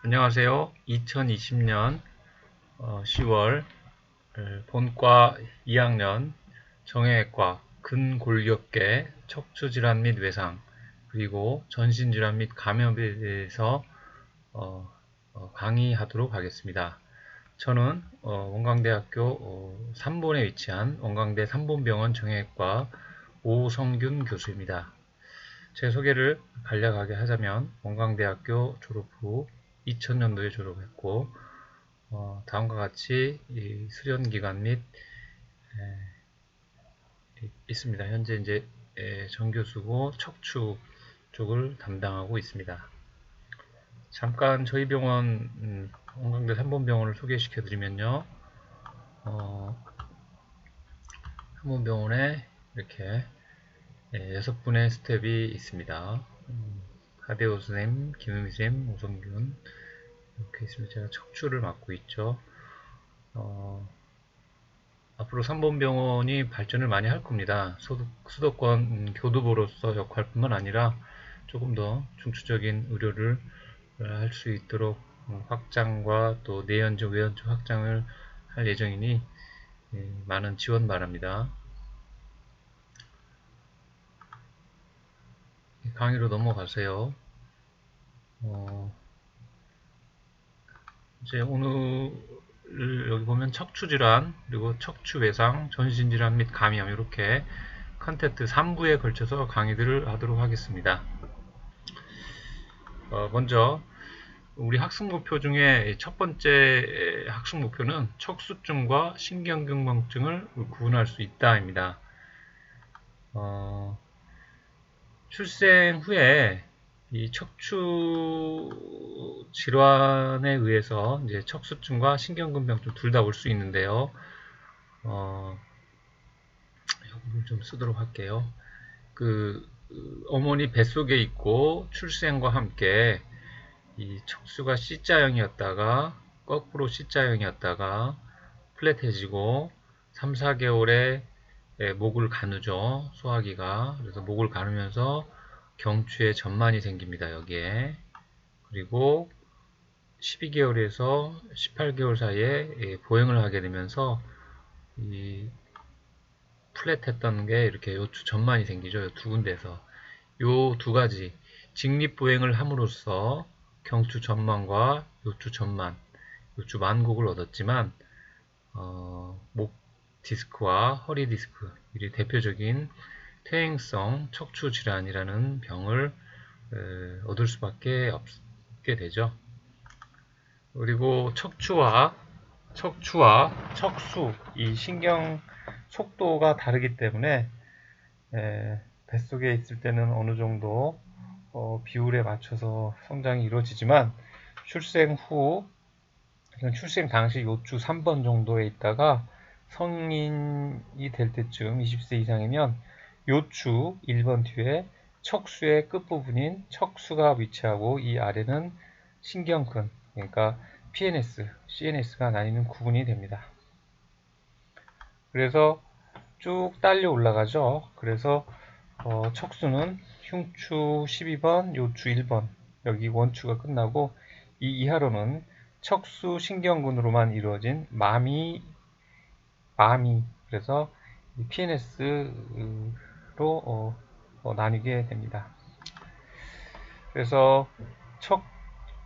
안녕하세요. 2020년 10월 본과 2학년 정형외과 근골격계 척추질환 및 외상 그리고 전신질환 및 감염에 대해서 강의하도록 하겠습니다. 저는 원광대학교 3본에 위치한 원광대 3본병원 정형외과 오성균 교수입니다. 제 소개를 간략하게 하자면 원광대학교 졸업 후 2000년도에 졸업했고 다음과 같이 수련 기간 및 있습니다. 현재 이제 정교수고 척추 쪽을 담당하고 있습니다. 잠깐 저희 병원 원광대 3본병원을 소개시켜 드리면요. 3본병원에 이렇게 6분의 스텝이 있습니다. 하대호 선생님, 김은미 선생님, 오성균 이렇게 있습니다. 제가 척추를 맡고 있죠. 앞으로 3본병원이 발전을 많이 할 겁니다. 수도권 교두보로서 역할뿐만 아니라 조금 더 중추적인 의료를 할 수 있도록 확장과 또 내연적, 외연적 확장을 할 예정이니 많은 지원 바랍니다. 강의로 넘어가세요. 이제 오늘 여기 보면 척추질환, 그리고 척추외상, 전신질환 및 감염 이렇게 컨텐트 3부에 걸쳐서 강의들을 하도록 하겠습니다. 먼저 우리 학습 목표 중에 첫 번째 학습 목표는 척수증과 신경근막증을 구분할 수 있다입니다. 출생 후에 이 척추 질환에 의해서 이제 척수증과 신경근병증 둘 다 올 수 있는데요. 이거를 좀 쓰도록 할게요. 어머니 뱃속에 있고 출생과 함께 이 척수가 C자형이었다가 거꾸로 C자형이었다가 플랫해지고 3, 4개월에 목을 가누죠. 소화기가. 그래서 목을 가누면서 경추에 전만이 생깁니다. 여기에. 그리고 12개월에서 18개월 사이에 보행을 하게 되면서 이 플랫했던 게 이렇게 요추 전만이 생기죠. 요 두 군데에서. 요 두 가지 직립보행을 함으로써 경추 전만과 요추 전만, 요추 만곡을 얻었지만 목 디스크와 허리 디스크, 이 대표적인 퇴행성 척추 질환이라는 병을 얻을 수밖에 없게 되죠. 그리고 척추와 척수, 이 신경 속도가 다르기 때문에 뱃속에 있을 때는 어느 정도 비율에 맞춰서 성장이 이루어지지만 출생 후, 출생 당시 요추 3번 정도에 있다가 성인이 될 때쯤 20세 이상이면 요추 1번 뒤에 척수의 끝부분인 척수가 위치하고 이 아래는 신경근, 그러니까 PNS, CNS가 나뉘는 구분이 됩니다. 그래서 쭉 딸려 올라가죠. 그래서 척수는 흉추 12번, 요추 1번, 여기 원추가 끝나고 이 이하로는 척수 신경근으로만 이루어진 마미, 그래서 PNS로 나뉘게 됩니다. 그래서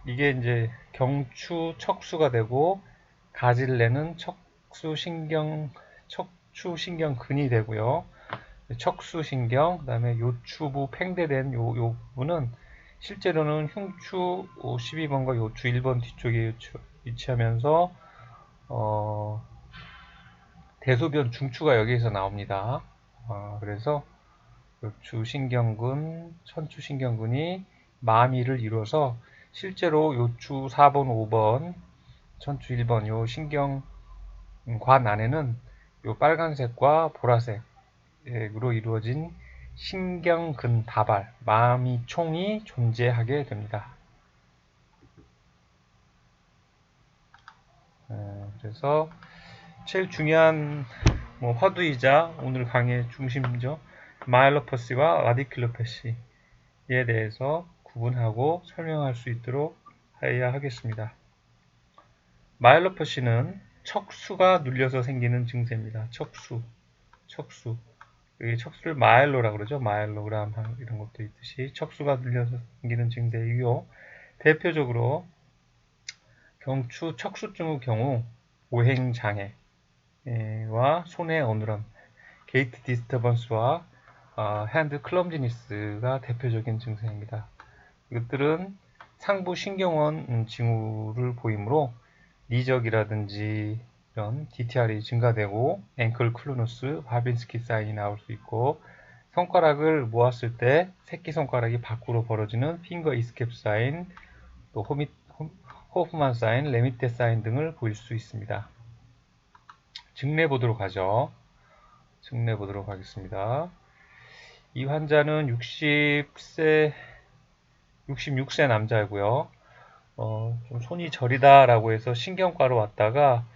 이게 이제 경추 척수가 되고 가질레는 척추신경근이 되고요. 척수신경, 그 다음에 요추부 팽대된 요 부분은 실제로는 흉추 12번과 요추 1번 뒤쪽에 위치하면서 대소변 중추가 여기에서 나옵니다. 그래서 요추신경근, 천추신경근이 마미를 이루어서 실제로 요추 4번, 5번, 천추 1번 요 신경관 안에는 요 빨간색과 보라색으로 이루어진 신경근 다발, 마미총이 존재하게 됩니다. 그래서 제일 중요한 화두이자 오늘 강의의 중심이죠. 마일로퍼시와 라디큘로패시에 대해서 구분하고 설명할 수 있도록 해야 하겠습니다. 마이로퍼시는 척수가 눌려서 생기는 증세입니다. 척수. 여기 척수를 마일로라 그러죠. 마일로그램 이런 것도 있듯이 척수가 눌려서 생기는 증세이고요. 대표적으로 경추 척수증의 경우 오행장애와 손의 어눌함, 게이트 디스터번스와 핸드 클럼지니스가 대표적인 증세입니다. 이것들은 상부 신경원 징후를 보이므로 니적이라든지 이런 DTR이 증가되고 앵클 클루누스, 바빈스키 사인이 나올 수 있고 손가락을 모았을 때 새끼손가락이 밖으로 벌어지는 핑거 이스캡 사인, 또 호프만 사인, 레미테 사인 등을 보일 수 있습니다. 증례 보도록 하죠. 증례 보도록 하겠습니다. 이 환자는 66세 남자이고요. 좀 손이 저리다라고 해서 신경과로 왔다가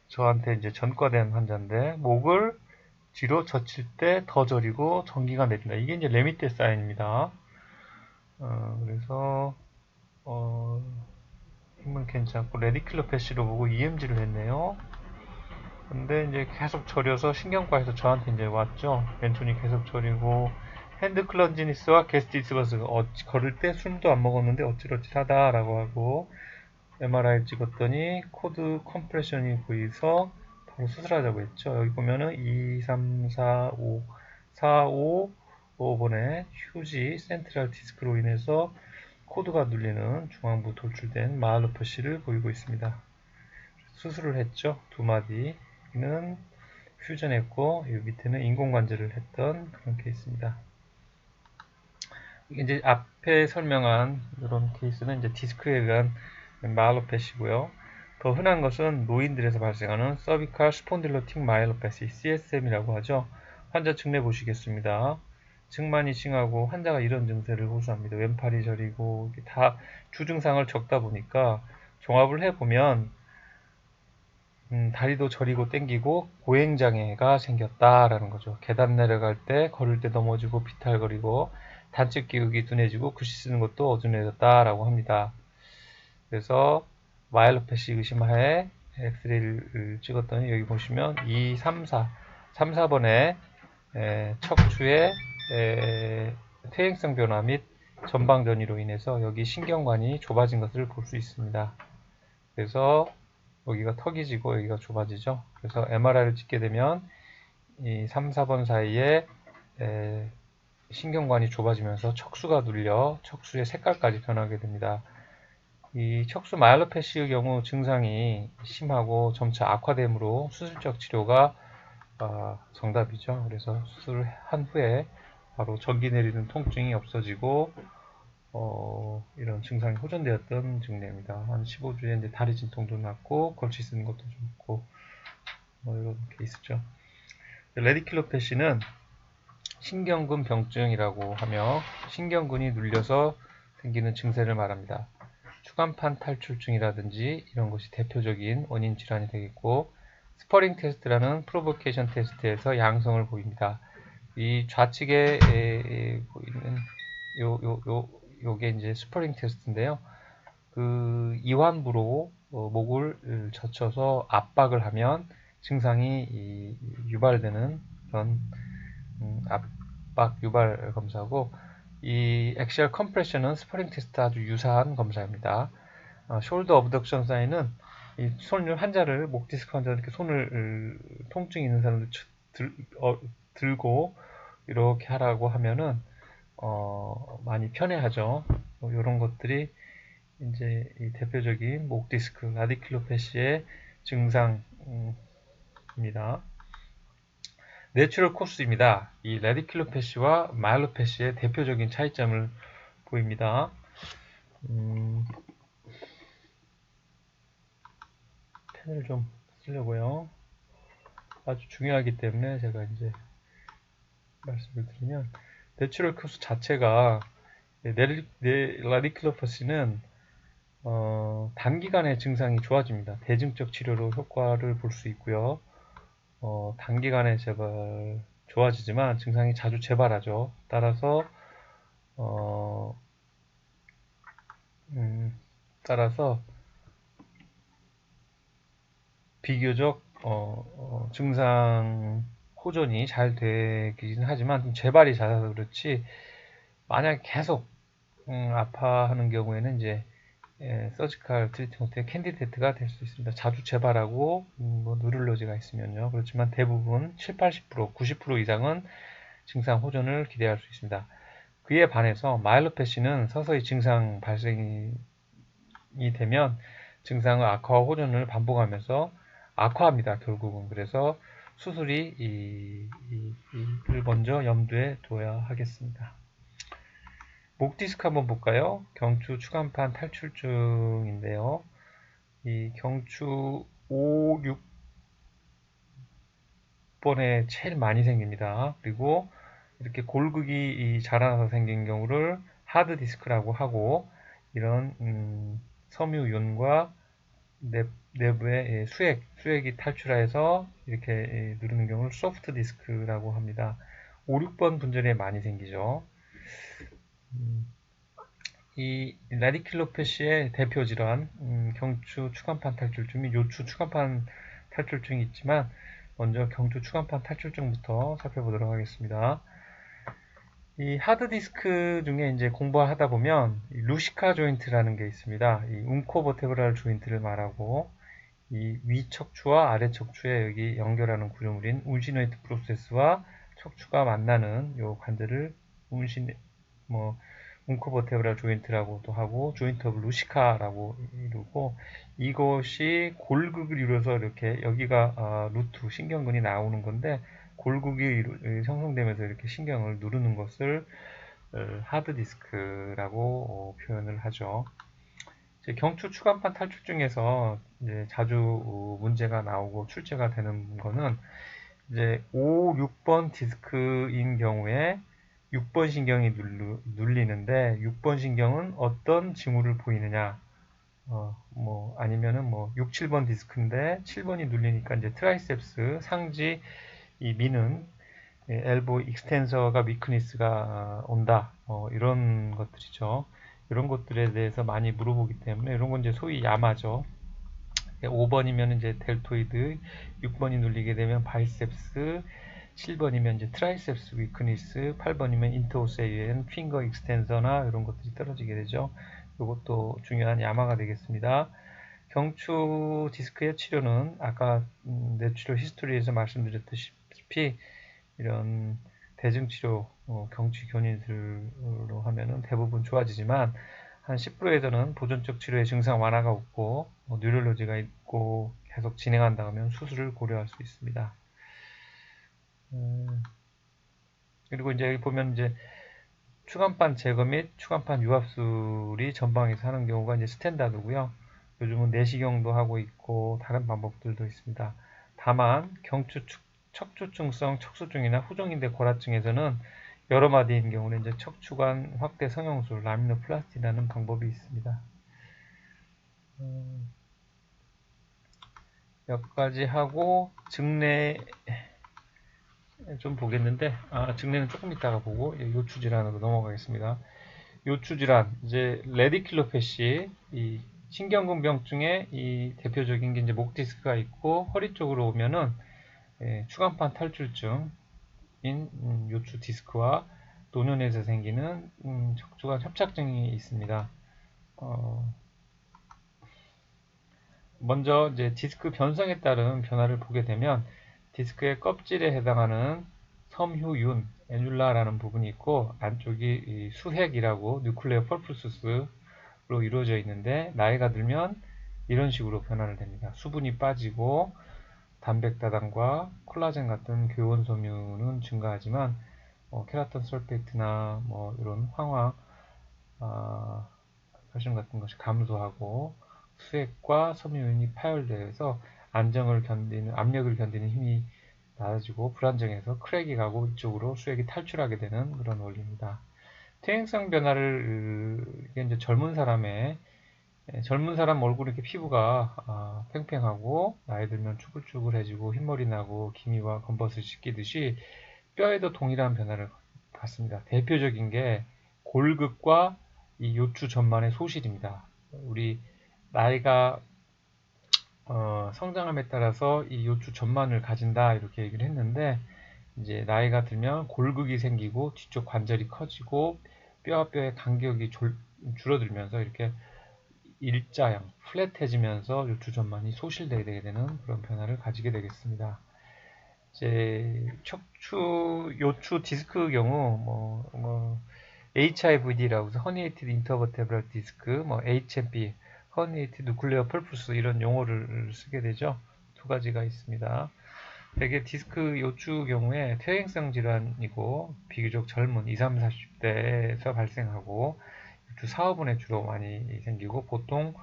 저한테 이제 전과된 환자인데 목을 뒤로 젖힐 때 더 저리고 전기가 내린다. 이게 이제 레미테 사인입니다. 그래서 힘은 괜찮고 레디큘러 패시로 보고 EMG를 했네요. 근데 이제 계속 저려서 신경과에서 저한테 이제 왔죠. 왼손이 계속 저리고 핸드 클런지니스와 게스티스버스 걸을 때 술도 안 먹었는데 어찔어찔하다라고 하고 MRI 찍었더니 코드 컴프레션이 보여서 바로 수술하자고 했죠. 여기 보면은 2, 3, 4, 5, 4, 5번의 휴지 센트럴 디스크로 인해서 코드가 눌리는 중앙부 돌출된 마을로퍼시를 보이고 있습니다. 수술을 했죠. 두 마디는 퓨전했고 이 밑에는 인공관절을 했던 그런 케이스입니다. 이제 앞에 설명한 이런 케이스는 이제 디스크에 의한 마일로패시고요. 더 흔한 것은 노인들에서 발생하는 서비칼 스폰딜로틱 마일로패시 (CSM이라고) 하죠. 환자 증례 보시겠습니다. 증만이 심하고 환자가 이런 증세를 호소합니다. 왼팔이 저리고 다 주증상을 적다 보니까 종합을 해보면 다리도 저리고 땡기고 고행장애가 생겼다라는 거죠. 계단 내려갈 때 걸을 때 넘어지고 비탈거리고 단축 기억이 둔해지고 글씨 쓰는 것도 어둔해졌다라고 합니다. 그래서 마일로패시 의심하에 엑스레이를 찍었더니 여기 보시면 2, 3, 4, 3, 4번에 척추의 퇴행성 변화 및 전방 전이로 인해서 여기 신경관이 좁아진 것을 볼 수 있습니다. 그래서 여기가 턱이 지고 여기가 좁아지죠. 그래서 MRI를 찍게 되면 이 3, 4번 사이에 신경관이 좁아지면서 척수가 눌려 척수의 색깔까지 변하게 됩니다. 이 척수 마일로패시의 경우 증상이 심하고 점차 악화되므로 수술적 치료가 정답이죠. 그래서 수술을 한 후에 바로 전기 내리는 통증이 없어지고 이런 증상이 호전되었던 증례입니다. 한 15주에 이제 다리 진통도 났고 걸치 쓰는 것도 좋고 이런 케이스죠. 레디큘로패시는 신경근 병증이라고 하며 신경근이 눌려서 생기는 증세를 말합니다. 추간판 탈출증이라든지 이런 것이 대표적인 원인 질환이 되겠고 스퍼링 테스트라는 프로보케이션 테스트에서 양성을 보입니다. 이 좌측에 보이는 요게 이제 스퍼링 테스트인데요. 그 이완부로 목을 젖혀서 압박을 하면 증상이 유발되는 그런 압박 유발 검사고 이 엑시얼 컴프레션은 스퍼링 테스트 아주 유사한 검사입니다. 숄더 어브덕션 사인은 이 손을 환자를 목 디스크 환자 이렇게 손을 통증이 있는 사람들 들고 이렇게 하라고 하면은 많이 편해하죠. 이런 것들이 이제 이 대표적인 목 디스크 라디큘로패시의 증상입니다. 내추럴 코스입니다. 이 라디큘로패시와 마일로패시의 대표적인 차이점을 보입니다. 펜을 좀 쓰려고요. 아주 중요하기 때문에 제가 이제 말씀을 드리면 내추럴 코스 자체가 라디큘로패시는 단기간에 증상이 좋아집니다. 대증적 치료로 효과를 볼 수 있고요. 단기간에 좋아지지만 증상이 자주 재발하죠. 따라서 따라서 비교적 증상 호전이 잘 되긴 하지만 좀 재발이 잦아서 그렇지, 만약 계속 아파하는 경우에는 이제 서지컬 트리트먼트의 캔디데이트가 될 수 있습니다. 자주 재발하고 뭐 누럴러지가 있으면요. 그렇지만 대부분 7, 80%, 90% 이상은 증상 호전을 기대할 수 있습니다. 그에 반해서 마일로패시는 서서히 증상 발생이 되면 증상의 악화와 호전을 반복하면서 악화합니다. 결국은. 그래서 수술이 이를 먼저 염두에 둬야 하겠습니다. 목 디스크 한번 볼까요? 경추 추간판 탈출증인데요. 이 경추 5, 6번에 제일 많이 생깁니다. 그리고 이렇게 골극이 자라나서 생긴 경우를 하드 디스크라고 하고, 이런 섬유윤과 내부의 수액이 탈출해서 이렇게 누르는 경우를 소프트 디스크라고 합니다. 5, 6번 분절에 많이 생기죠. 이 라디큘로패시의 대표 질환, 경추 추간판 탈출증 및 요추 추간판 탈출증이 있지만, 먼저 경추 추간판 탈출증부터 살펴보도록 하겠습니다. 이 하드디스크 중에 이제 공부하다 보면 루시카 조인트라는 게 있습니다. 이 움코버테브랄 조인트를 말하고, 이 위 척추와 아래 척추에 여기 연결하는 구조물인 운시노이트 프로세스와 척추가 만나는 요 관절을 움코버테브랄 조인트라고도 하고, 조인트 오브 루시카라고 이루고, 이것이 골극을 이루어서 이렇게 여기가 루트 신경근이 나오는 건데, 골극이 형성되면서 이렇게 신경을 누르는 것을 하드디스크라고 표현을 하죠. 경추 추간판 탈출증에서 이제 자주 문제가 나오고 출제가 되는 거는 이제 5, 6번 디스크인 경우에 6번 신경이 눌리는데, 6번 신경은 어떤 징후를 보이느냐, 아니면은 6, 7번 디스크인데 7번이 눌리니까 이제 트라이셉스 상지 이 미는 엘보 익스텐서가 위크니스가 온다, 이런 것들이죠. 이런 것들에 대해서 많이 물어보기 때문에 이런 건 이제 소위 야마죠. 5번이면 이제 델토이드, 6번이 눌리게 되면 바이셉스, 7번이면 이제 트라이셉스 위크니스, 8번이면 인터오세이엔 핑거 익스텐서나 이런 것들이 떨어지게 되죠. 이것도 중요한 야마가 되겠습니다. 경추 디스크의 치료는 아까 뇌치료 히스토리에서 말씀드렸다시피 이런 대증치료, 경추 견인술로 하면은 대부분 좋아지지만, 한 10%에서는 보존적 치료의 증상 완화가 없고 뉴럴로지가 있고 계속 진행한다 하면 수술을 고려할 수 있습니다. 그리고 이제 여기 보면 이제 추간판 제거 및 추간판 유압술이 전방에서 하는 경우가 이제 스탠다드고요. 요즘은 내시경도 하고 있고 다른 방법들도 있습니다. 다만 경추 척추증성 척수증이나 후종인대 고라증에서는 여러 마디인 경우는 이제 척추관 확대 성형술 라미노플라스티라는 방법이 있습니다. 몇 가지 하고 증례 좀 보겠는데, 증례는 조금 이따가 보고 요추 질환으로 넘어가겠습니다. 요추 질환, 이제 레디큘로패시, 이 신경근병증의 이 대표적인 게 이제 목 디스크가 있고, 허리 쪽으로 오면은 추간판 탈출증인 요추 디스크와 노년에서 생기는 척추관 협착증이 있습니다. 먼저 이제 디스크 변성에 따른 변화를 보게 되면 디스크의 껍질에 해당하는 섬유윤, 애뉼라라는 부분이 있고, 안쪽이 수핵이라고 뉴클레어 펄프스로 이루어져 있는데, 나이가 들면 이런 식으로 변화를 됩니다. 수분이 빠지고 단백다당과 콜라겐 같은 교원 섬유는 증가하지만 케라틴 설페이트나 이런 황화 칼슘 같은 것이 감소하고, 수액과 섬유윤이 파열되어서 압력을 견디는 힘이 낮아지고 불안정해서 크랙이 가고 이쪽으로 수액이 탈출하게 되는 그런 원리입니다. 퇴행성 변화를 이게 이제 젊은 사람 얼굴 이렇게 피부가 팽팽하고 나이 들면 쭈글쭈글해지고 흰머리 나고 기미와 검버섯이 씻기듯이 뼈에도 동일한 변화를 갖습니다. 대표적인 게 골극과 이 요추 전만의 소실입니다. 우리 나이가 성장함에 따라서 이 요추 전만을 가진다 이렇게 얘기를 했는데 이제 나이가 들면 골극이 생기고 뒤쪽 관절이 커지고 뼈와 뼈의 간격이 줄어들면서 이렇게 일자형, 플랫해지면서 요추 전만이 소실되게 되는 그런 변화를 가지게 되겠습니다. 이제 요추 디스크 경우 HIVD라고 해서 Herniated Intervertebral Disc, HMP, Herniated Nuclear Pulpus 이런 용어를 쓰게 되죠. 두 가지가 있습니다. 대개 디스크 요추 경우에 퇴행성 질환이고 비교적 젊은 20, 40대에서 발생하고 요추 사후분에 주로 많이 생기고 보통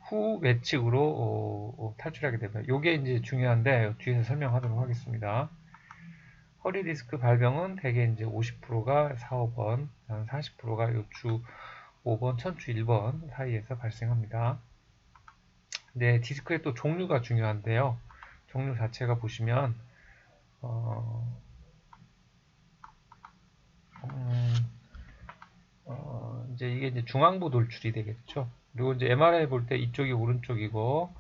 후 외측으로 탈출하게 됩니다. 이게 이제 중요한데 뒤에서 설명하도록 하겠습니다. 허리 디스크 발병은 대개 이제 50%가 4, 5번, 40%가 요추 5번, 천추 1번 사이에서 발생합니다. 네, 디스크의 또 종류가 중요한데요. 종류 자체가 보시면 이제 이게 이제 중앙부 돌출이 되겠죠. 그리고 이제 MRI 볼 때 이쪽이 오른쪽이고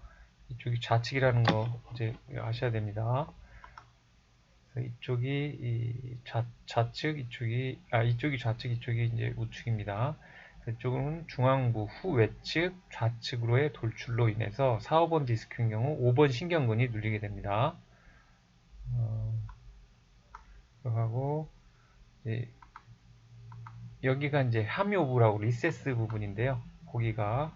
이쪽이 좌측이라는 거 이제 아셔야 됩니다. 이쪽이 좌측, 이쪽이 좌측, 이쪽이 이제 우측입니다. 이쪽은 중앙부 후 외측 좌측으로의 돌출로 인해서 4, 5번 디스크인 경우 5번 신경근이 눌리게 됩니다. 하고 여기가 이제 함요부라고 리세스 부분인데요. 거기가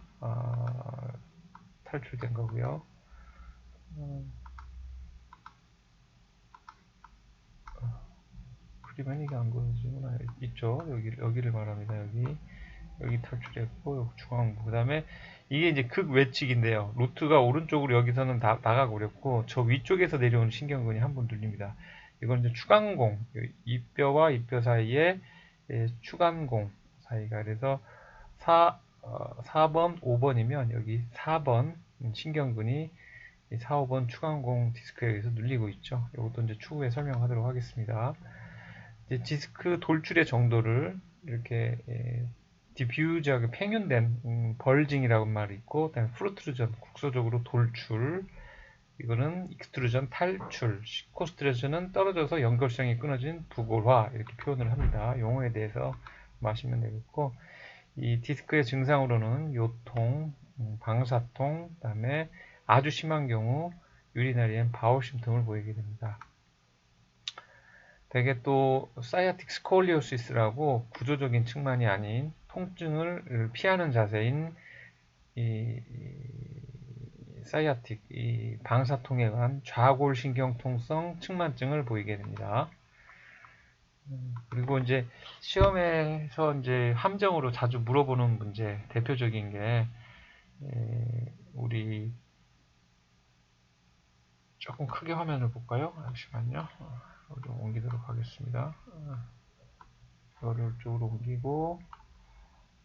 탈출된 거고요. 그리면 이게 안 그려지구나. 있죠. 여기를 말합니다. 여기 탈출했고 중앙부. 그 다음에 이게 이제 극외측인데요. 루트가 오른쪽으로 여기서는 나가고 그랬고 저 위쪽에서 내려오는 신경근이 한 번 눌립니다. 이건 이제 추간공, 이 뼈와 이 뼈 사이에 추간공 사이가 그래서 4번, 5번이면 여기 4번 신경근이 4, 5번 추간공 디스크에 의해서 눌리고 있죠. 이것도 이제 추후에 설명하도록 하겠습니다. 이제 디스크 돌출의 정도를 이렇게 디퓨즈하게 팽윤된 벌징이라고 말이 있고, 그다음에 프루트루전 국소적으로 돌출, 이거는 익스트루전 탈출, 코스트루전은 떨어져서 연결성이 끊어진 부골화 이렇게 표현을 합니다. 용어에 대해서 마시면 되겠고, 이 디스크의 증상으로는 요통, 방사통, 그다음에 아주 심한 경우 유리나리엔 바울 심통을 보이게 됩니다. 대개 또 사이아틱 스콜리오시스라고 구조적인 측만이 아닌 통증을 피하는 자세인 이 사이아틱, 이 방사통에 의한 좌골신경통성 측만증을 보이게 됩니다. 그리고 이제 시험에서 이제 함정으로 자주 물어보는 문제, 대표적인 게 우리 조금 크게 화면을 볼까요? 잠시만요. 좀 옮기도록 하겠습니다. 이거를 이쪽으로 옮기고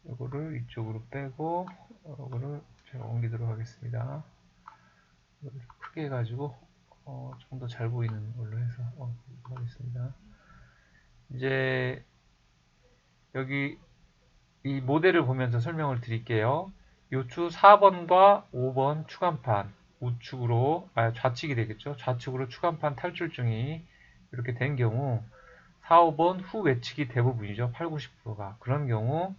이거를 이쪽으로 빼고 이거를 제가 옮기도록 하겠습니다. 이거를 크게 해가지고 좀 더 잘 보이는 걸로 해서 하겠습니다. 이제 여기 이 모델을 보면서 설명을 드릴게요. 요추 4번과 5번 추간판 우측으로 좌측이 되겠죠. 좌측으로 추간판 탈출증이 이렇게 된 경우 4, 5번 후 외측이 대부분이죠. 8, 90%가. 그런 경우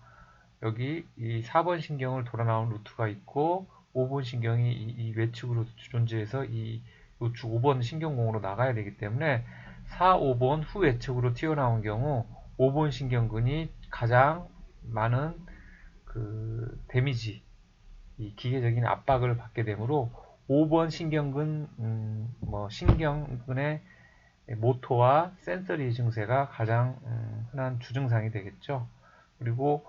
여기 이 4번 신경을 돌아 나온 루트가 있고 5번 신경이 이 외측으로 존재해서 이 우측 5번 신경공으로 나가야 되기 때문에 4, 5번 후 외측으로 튀어나온 경우 5번 신경근이 가장 많은 그 데미지, 이 기계적인 압박을 받게 되므로 5번 신경근, 신경근의 모토와 센서리 증세가 가장 흔한 주증상이 되겠죠. 그리고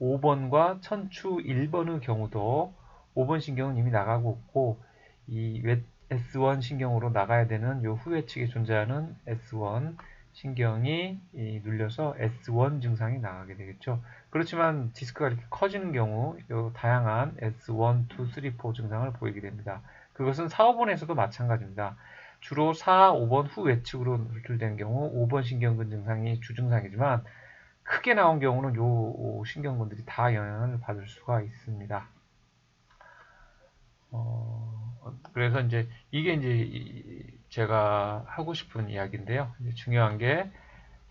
5번과 천추 1번의 경우도 5번 신경은 이미 나가고 있고 이 S1 신경으로 나가야 되는 요 후회 측에 존재하는 S1 신경이 눌려서 S1 증상이 나가게 되겠죠. 그렇지만 디스크가 이렇게 커지는 경우 요 다양한 S1, 2, 3, 4 증상을 보이게 됩니다. 그것은 4, 5번에서도 마찬가지입니다. 주로 4, 5번 후 외측으로 노출된 경우 5번 신경근 증상이 주증상이지만 크게 나온 경우는 요 신경근들이 다 영향을 받을 수가 있습니다. 그래서 이제 이게 이제 제가 하고 싶은 이야기인데요. 이제 중요한 게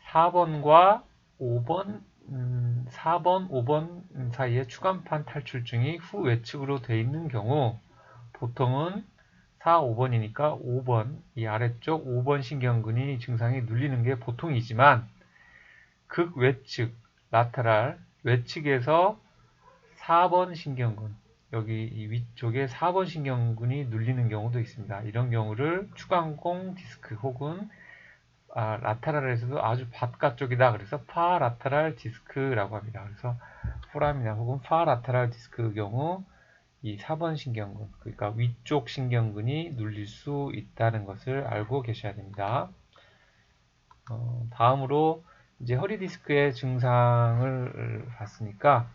4번과 5번, 4번, 5번 사이에 추간판 탈출증이 후 외측으로 되어 있는 경우 보통은 4, 5번이니까 5번, 이 아래쪽 5번 신경근이 증상이 눌리는 게 보통이지만 극 외측, 라테랄, 외측에서 4번 신경근, 여기 이 위쪽에 4번 신경근이 눌리는 경우도 있습니다. 이런 경우를 추간공 디스크 혹은 라테랄에서도 아주 바깥쪽이다. 그래서 파라테랄 디스크라고 합니다. 그래서 포라미나 혹은 파라테랄 디스크 경우 이 4번 신경근, 그러니까 위쪽 신경근이 눌릴 수 있다는 것을 알고 계셔야 됩니다. 다음으로 이제 허리 디스크의 증상을 봤으니까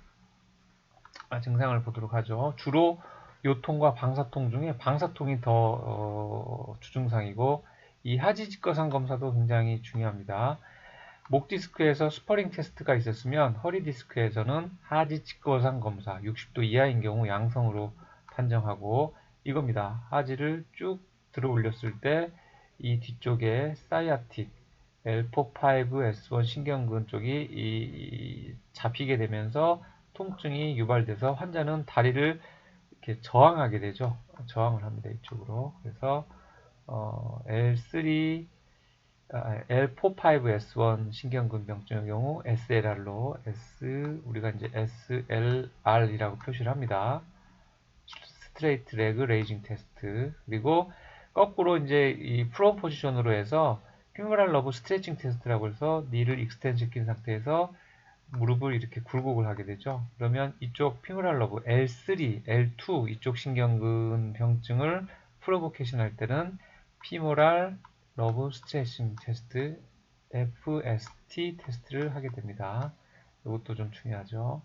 증상을 보도록 하죠. 주로 요통과 방사통 중에 방사통이 더 주증상이고 이 하지 직거상 검사도 굉장히 중요합니다. 목 디스크에서 스퍼링 테스트가 있었으면 허리 디스크에서는 하지 직거상 검사 60도 이하인 경우 양성으로 판정하고 이겁니다. 하지를 쭉 들어 올렸을 때 이 뒤쪽에 사이아틱 L4-5S1 신경근 쪽이 잡히게 되면서 통증이 유발돼서 환자는 다리를 이렇게 저항하게 되죠. 저항을 합니다. 이쪽으로. 그래서 L3, L4-5S1 신경근병증의 경우 SLR로 우리가 이제 SLR이라고 표시를 합니다. 스트레이트 레그 레이징 테스트. 그리고 거꾸로 이제 이 프로 포지션으로 해서 핑거랄 러브 스트레칭 테스트라고 해서 니를 익스텐 시킨 상태에서 무릎을 이렇게 굴곡을 하게 되죠. 그러면 이쪽 핑거랄 러브 L3, L2 이쪽 신경근 병증을 프로보케이션 할 때는 피모랄 러브 스트레칭 테스트 FST 테스트를 하게 됩니다. 이것도 좀 중요하죠.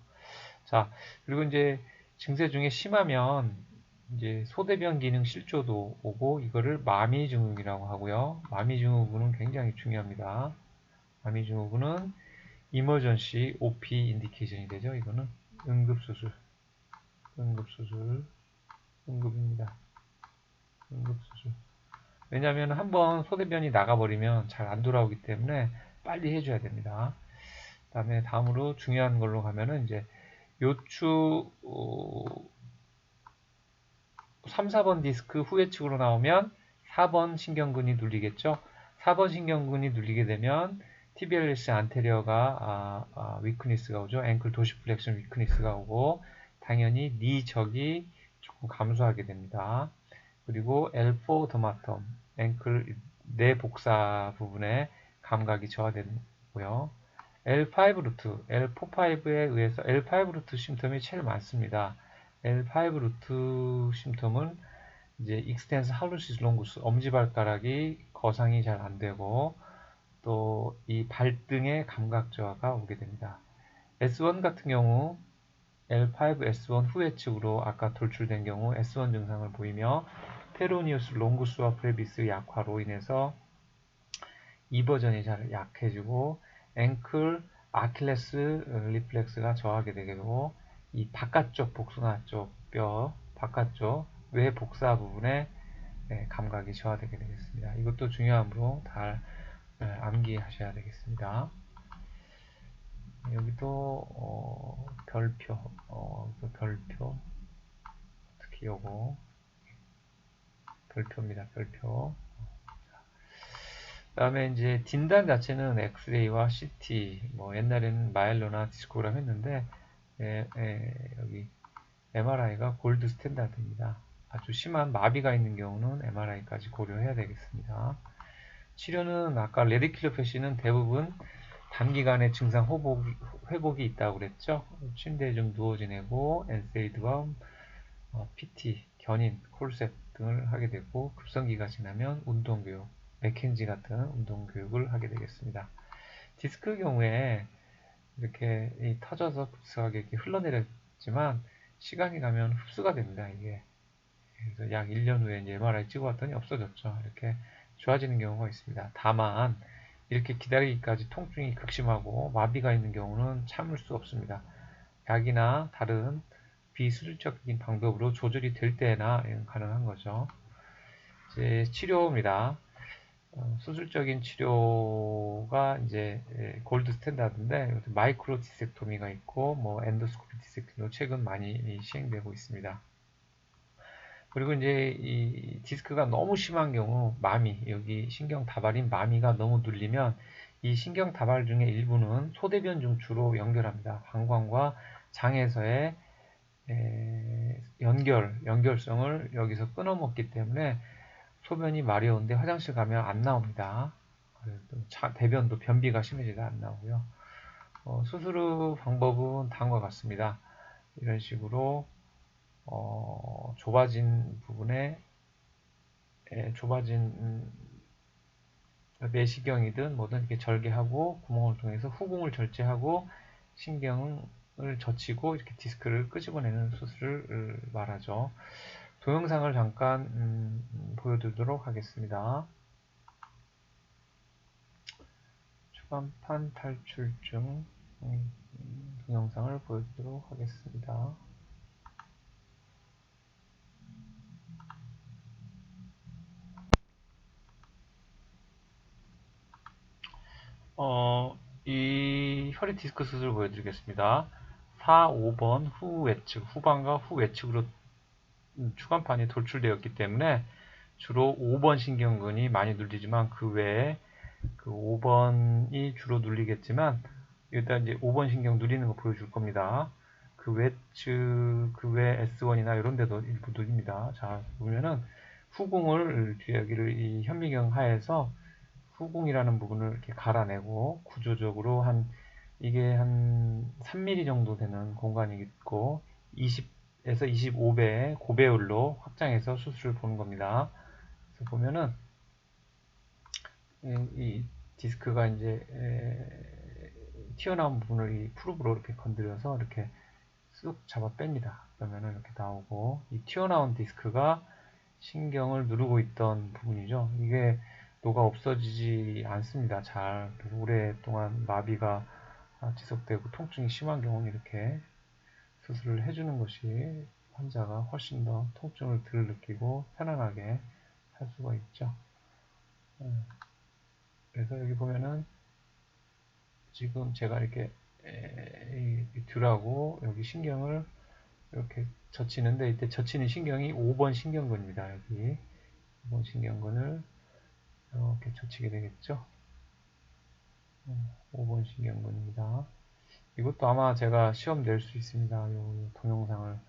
자, 그리고 이제 증세 중에 심하면 이제 소대변 기능 실조도 오고 이거를 마미 증후군이라고 하고요. 마미 증후군은 굉장히 중요합니다. 마미 증후군은 이머전시 OP 인디케이션이 되죠. 이거는 응급수술, 응급수술, 응급입니다. 응급수술. 왜냐하면 한번 소대변이 나가버리면 잘 안 돌아오기 때문에 빨리 해줘야 됩니다. 그다음에 다음으로 중요한 걸로 가면은 이제 요추 3, 4번 디스크 후회측으로 나오면 4번 신경근이 눌리겠죠. 4번 신경근이 눌리게 되면 TBLS 안테리어가 위크니스가 오죠. 앵클 도시플렉션 위크니스가 오고 당연히 니 적이 조금 감소하게 됩니다. 그리고 L4 더마텀 앵클 내 복사 부분에 감각이 저하되고요. L5 루트, L4-5에 의해서 L5 루트 심텀이 제일 많습니다. L5 루트 심텀은 이제 익스텐스 할루시스 롱구스 엄지발가락이 거상이 잘 안되고 또 이 발등의 감각 저하가 오게 됩니다. S1 같은 경우 L5 S1 후회측으로 아까 돌출된 경우 S1 증상을 보이며 페로니우스 롱구스와 프레비스 약화로 인해서 이 버전이 잘 약해지고 앵클 아킬레스 리플렉스가 저하게 되게 되고 이 바깥쪽 복숭아 쪽 뼈 바깥쪽 외 복사 부분에 감각이 저하되게 되겠습니다. 이것도 중요하므로 잘 암기하셔야 되겠습니다. 여기도 별표 특히 요거 별표입니다. 별표. 그다음에 이제 진단 자체는 엑스레이와 CT, 뭐 옛날에는 마일로나 디스코그램 했는데 여기 MRI가 골드 스탠다드입니다. 아주 심한 마비가 있는 경우는 MRI까지 고려해야 되겠습니다. 치료는 아까 레디큘러 패시는 대부분 단기간에 증상 회복이 있다고 그랬죠. 침대에 좀 누워 지내고 엔세이드와 PT, 견인, 콜셋 등을 하게 되고 급성기가 지나면 운동교육, 맥켄지 같은 운동교육을 하게 되겠습니다. 디스크 경우에 이렇게 터져서 급속하게 이렇게 흘러내렸지만 시간이 가면 흡수가 됩니다. 이게 그래서 약 1년 후에 이제 MRI 찍어봤더니 없어졌죠. 이렇게 좋아지는 경우가 있습니다. 다만 이렇게 기다리기까지 통증이 극심하고 마비가 있는 경우는 참을 수 없습니다. 약이나 다른 비수술적인 방법으로 조절이 될 때나 가능한 거죠. 이제 치료입니다. 수술적인 치료가 이제 골드 스탠다드인데 마이크로 디섹토미가 있고 뭐 엔도스코피 디섹토미도 최근 많이 시행되고 있습니다. 그리고 이제 이 디스크가 너무 심한 경우 마미, 여기 신경 다발인 마미가 너무 눌리면 이 신경 다발 중에 일부는 소대변 중추로 연결합니다. 방광과 장에서의 연결성을 여기서 끊어먹기 때문에 소변이 마려운데 화장실 가면 안 나옵니다. 대변도 변비가 심해지다 안 나오고요. 수술 후 방법은 다음과 같습니다. 이런 식으로 좁아진 부분에 좁아진 내시경이든 뭐든 이렇게 절개하고 구멍을 통해서 후궁을 절제하고 신경을 젖히고 이렇게 디스크를 끄집어내는 수술을 말하죠. 동영상을 잠깐 보여드리도록 하겠습니다. 추간판 탈출증 동영상을 보여드리도록 하겠습니다. 이 혈액 디스크 수술 보여드리겠습니다. 4, 5번 후외측, 후방과 후외측으로 추간판이 돌출되었기 때문에 주로 5번 신경근이 많이 눌리지만 그 외에 그 5번이 주로 눌리겠지만 일단 이제 5번 신경 눌리는 거 보여줄 겁니다. 그 외측, 그 외 S1이나 이런 데도 일부 눌립니다. 자, 보면은 후궁을 여기를 이 현미경 하에서 후궁이라는 부분을 이렇게 갈아내고 구조적으로 이게 한 3mm 정도 되는 공간이 있고 20에서 25배 고배율로 확장해서 수술을 보는 겁니다. 그래서 보면은 이 디스크가 이제 튀어나온 부분을 이 프루브로 이렇게 건드려서 이렇게 쑥 잡아 뺍니다. 그러면은 이렇게 나오고 이 튀어나온 디스크가 신경을 누르고 있던 부분이죠. 이게 녹아 없어지지 않습니다. 잘 오랫동안 마비가 지속되고 통증이 심한 경우는 이렇게 수술을 해주는 것이 환자가 훨씬 더 통증을 덜 느끼고 편안하게 할 수가 있죠. 그래서 여기 보면은 지금 제가 이렇게 듀라고 여기 신경을 이렇게 젖히는데 이때 젖히는 신경이 5번 신경근입니다. 여기 5번 신경근을 이렇게 젖히게 되겠죠. 5번 신경근입니다. 이것도 아마 제가 시험 낼 수 있습니다. 이 동영상을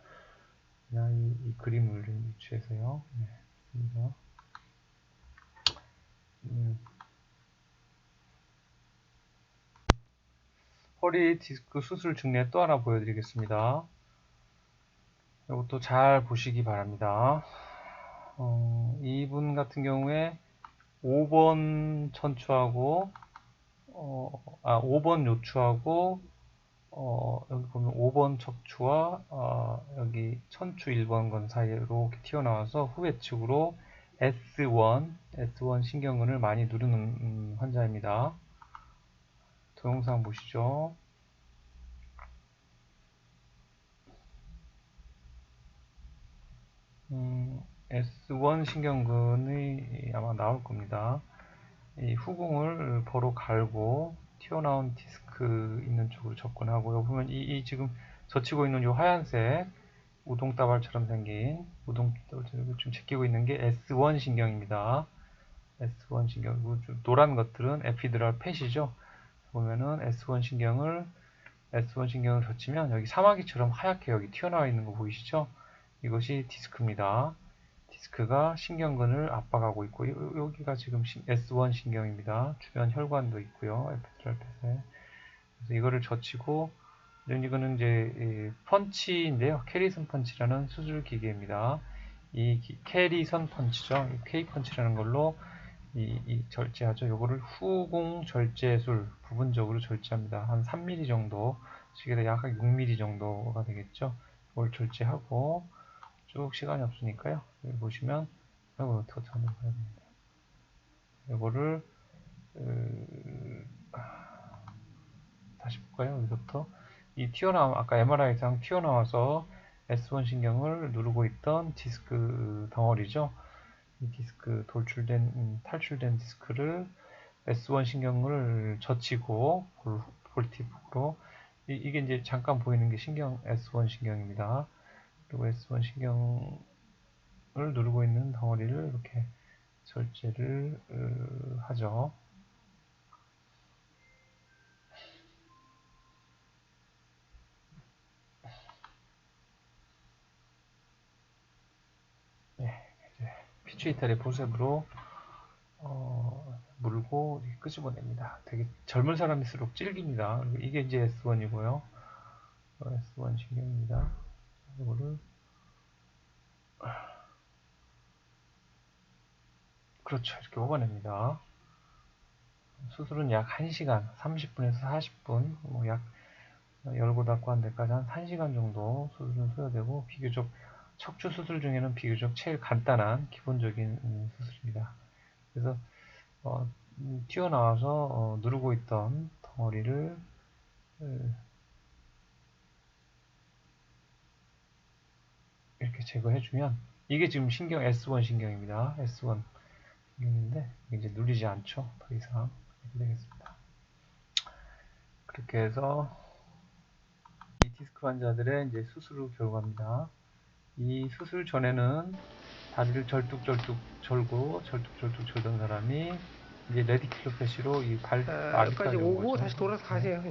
이 그림을 좀 유추해서요. 네, 있습니다. 허리 디스크 수술 중에 또 하나 보여드리겠습니다. 이것도 잘 보시기 바랍니다. 이분 같은 경우에 5번 천추하고 5번 요추하고 여기 보면 5번 척추와 여기 천추 1번건 사이로 이렇게 튀어나와서 후회측으로 S1 신경근을 많이 누르는 환자입니다. 동영상 보시죠. S1 신경근이 아마 나올 겁니다. 이 후궁을 버로 갈고 튀어나온 디스크 있는 쪽으로 접근하고 여기 보면 이 지금 젖히고 있는 이 하얀색 우동다발처럼 생긴 우동다발처럼 좀 제끼고 있는 게 S1 신경입니다. S1 신경 노란 것들은 에피드랄 팻이죠. 보면은 S1 신경을 젖히면 여기 사마귀처럼 하얗게 여기 튀어나와 있는 거 보이시죠? 이것이 디스크입니다. 디스크가 신경근을 압박하고 있고 여기가 지금 S1 신경입니다. 주변 혈관도 있고요. 에피드랄 팻에. 그래서 이거를 젖히고 이거는 이제 펀치인데요. 캐리선 펀치라는 수술 기계입니다. 이 캐리선 펀치죠. K 펀치라는 걸로 이 절제하죠. 요거를 후궁 절제술 부분적으로 절제합니다. 한 3mm 정도, 시계가 약 6mm 정도가 되겠죠. 이걸 절제하고 쭉 시간이 없으니까요. 여기 보시면 더 전에 봐야 됩니다. 이거를 다시 볼까요? 여기서부터 이 튀어나와 아까 MRI상 튀어나와서 S1 신경을 누르고 있던 디스크 덩어리죠. 이 디스크 탈출된 디스크를 S1 신경을 젖히고 볼티브로 이게 이제 잠깐 보이는 게 신경 S1 신경입니다. 그리고 S1 신경을 누르고 있는 덩어리를 이렇게 절제를 하죠. 네, 이제 피추이터리 포셉으로 물고 끄집어냅니다. 되게 젊은 사람일수록 질깁니다. 이게 이제 S1이고요. S1 신경입니다. 이거를 그렇죠. 이렇게 뽑아냅니다. 수술은 약 1시간, 30분에서 40분, 약 열고 닫고 한 데까지 한 1시간 정도 수술은 소요되고, 비교적 척추 수술 중에는 비교적 제일 간단한 기본적인 수술입니다. 그래서 튀어나와서 누르고 있던 덩어리를 이렇게 제거해주면, 이게 지금 신경 S1 신경입니다. S1 신경인데 이제 눌리지 않죠. 더 이상. 이렇게 되겠습니다. 그렇게 해서 이 디스크 환자들의 이제 수술 결과입니다. 이 수술 전에는 다리를 절뚝절뚝 절고 절뚝절뚝 절던 사람이 이제 레디큘로패시로 이 마비까지 오고 다시 돌아서 가세요.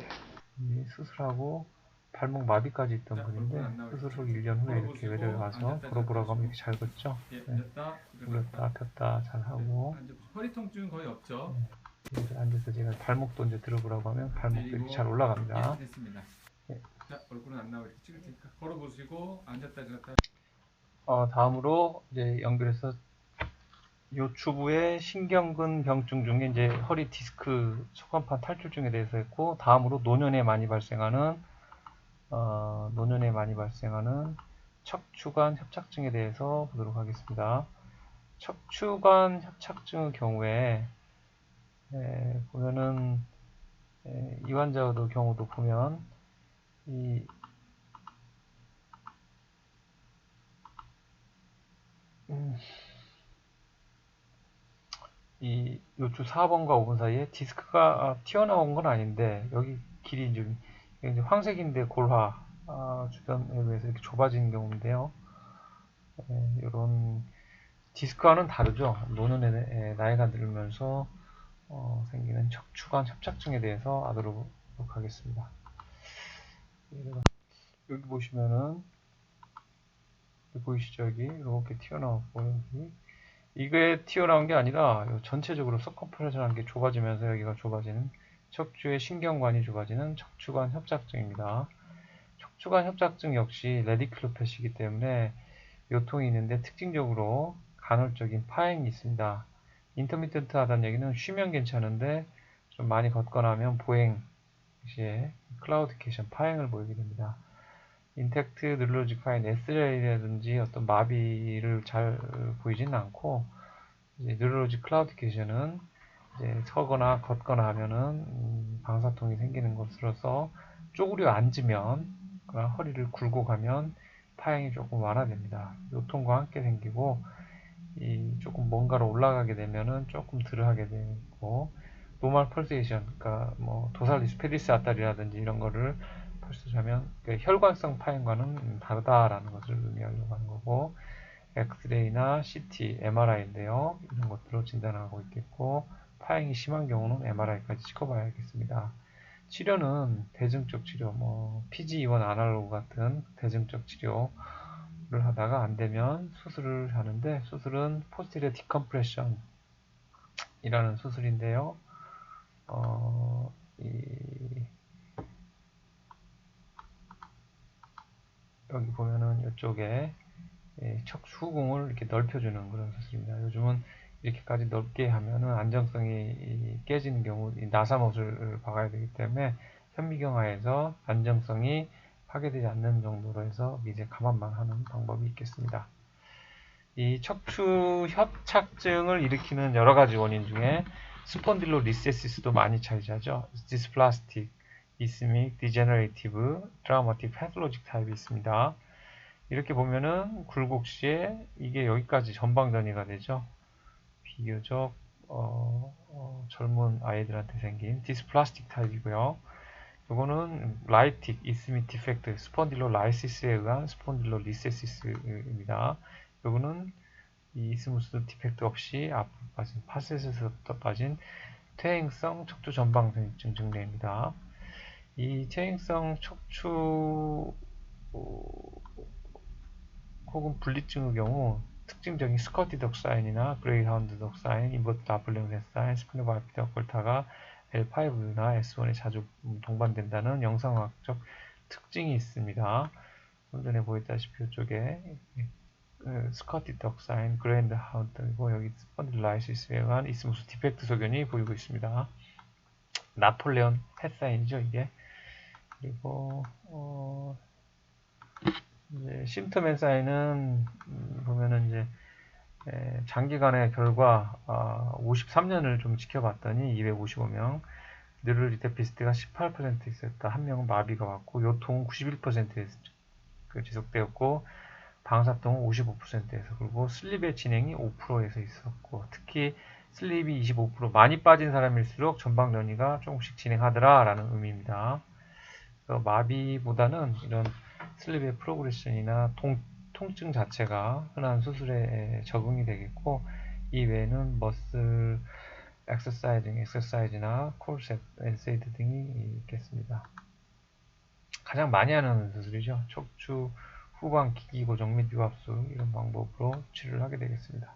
이 수술하고 발목 마비까지 있던 분인데 수술 후 1년 후에 이렇게 외래를 와서 걸어보라고 하면 이렇게 잘 걷죠. 예, 앉았다, 눌렀다 폈다 잘 하고 허리 통증 거의 없죠. 이제 앉아서 제가 발목도 이제 들어보라고 하면 발목도 이렇게 잘 올라갑니다. 예, 됐습니다. 예. 자, 얼굴은 안 나오게 찍을 테니까 걸어보시고 앉았다 들었다. 다음으로 이제 연결해서 요추부의 신경근 병증 중에 이제 허리 디스크 척관판 탈출증에 대해서 했고, 다음으로 노년에 많이 발생하는 척추관 협착증에 대해서 보도록 하겠습니다. 척추관 협착증의 경우에 보면은 이 환자의 경우도 보면 이 요추 4번과 5번 사이에 디스크가 튀어나온 건 아닌데, 여기 길이 이제 황색인데 골화 주변에 비해서 이렇게 좁아지는 경우인데요. 이런 디스크와는 다르죠. 노년에 나이가 들면서 생기는 척추관 협착증에 대해서 알아보도록 하겠습니다. 여기 보시면은 보이시죠? 여기 이렇게 튀어나왔고, 여기 이게 튀어나온 게 아니라 전체적으로 서컴프레션한 게 좁아지면서 여기가 좁아지는, 척추의 신경관이 좁아지는 척추관 협착증입니다. 척추관 협착증 역시 레디큘로패시이기 때문에 요통이 있는데 특징적으로 간헐적인 파행이 있습니다. 인터미턴트 하다는 얘기는 쉬면 괜찮은데 좀 많이 걷거나 하면 보행 시에 클라우디케이션 파행을 보이게 됩니다. 인텍트 뉴럴로직 파인 SLA라든지 어떤 마비를 잘 보이지는 않고, 이제 뉴럴로직 클라우디케이션은 이제 서거나 걷거나 하면은 방사통이 생기는 것으로서 쪼그려 앉으면, 허리를 굴고 가면 파행이 조금 완화됩니다. 요통과 함께 생기고, 조금 뭔가로 올라가게 되면은 조금 덜 하게 되고, 노멀 펄세이션, 그러니까 도살리스 페리스 아타리라든지 이런 거를 펄스하면 혈관성 파행과는 다르다라는 것을 의미하려고 하는 거고, 엑스레이나 CT, MRI인데요. 이런 것들로 진단하고 있겠고, 파행이 심한 경우는 MRI까지 찍어봐야겠습니다. 치료는 대증적 치료, PGE1 아날로그 같은 대증적 치료를 하다가 안 되면 수술을 하는데, 수술은 포스티리어 디컴프레션 이라는 수술인데요. 여기 보면은 이쪽에 척추후궁을 이렇게 넓혀주는 그런 수술입니다. 요즘은 이렇게까지 넓게 하면은 안정성이 깨지는 경우, 나사못을 박아야 되기 때문에 현미경화에서 안정성이 파괴되지 않는 정도로 해서 미세 감압만 하는 방법이 있겠습니다. 이 척추 협착증을 일으키는 여러 가지 원인 중에 스폰딜로 리세시스도 많이 차지하죠. 디스플라스틱, 이스믹, 디제너레이티브, 트라우마틱, 패톨로직 타입이 있습니다. 이렇게 보면은 굴곡시에 이게 여기까지 전방전이가 되죠. 비교적 젊은 아이들한테 생긴 디스플라스틱 타입이고요. 이거는 라이틱 이스미 디펙트 스폰딜로라이시스에 의한 스폰딜로리세시스입니다. 이거는 이 이스무스 디펙트 없이 앞으로 빠진 파셋에서부터 빠진 퇴행성 척추 전방전이증 증례입니다. 이 퇴행성 척추 혹은 분리증의 경우 특징적인 스커티 덕사인이나 그레이하운드 덕사인, 인버트 다플링 덕사인, 스피노바이피드 콜타가 L5나 S1에 자주 동반된다는 영상학적 특징이 있습니다. 좀 전에 보였다시피 이쪽에 스커티 덕사인, 그랜드 하운드이고 여기 스펀딜라이시스에 의한 이스무스 디펙트 소견이 보이고 있습니다. 나폴레온 햇사인이죠 이게. 그리고 이제 심터맨 사인은 보면은 이제 장기간의 결과 53년을 좀 지켜봤더니 255명 뉴럴리테피스트가 18% 있었다. 한 명은 마비가 왔고 요통은 91%에서 지속되었고 방사통은 55%에서 그리고 슬립의 진행이 5%에서 있었고 특히 슬립이 25% 많이 빠진 사람일수록 전방 전이가 조금씩 진행하더라 라는 의미입니다. 그래서 마비보다는 이런 슬립의 프로그레션이나 통증 자체가 흔한 수술에 적응이 되겠고 이 외에는 머슬 엑서사이즈나 콜셋, 엔세이드 등이 있겠습니다. 가장 많이 하는 수술이죠. 척추 후방 기기 고정 및 유압수 이런 방법으로 치료를 하게 되겠습니다.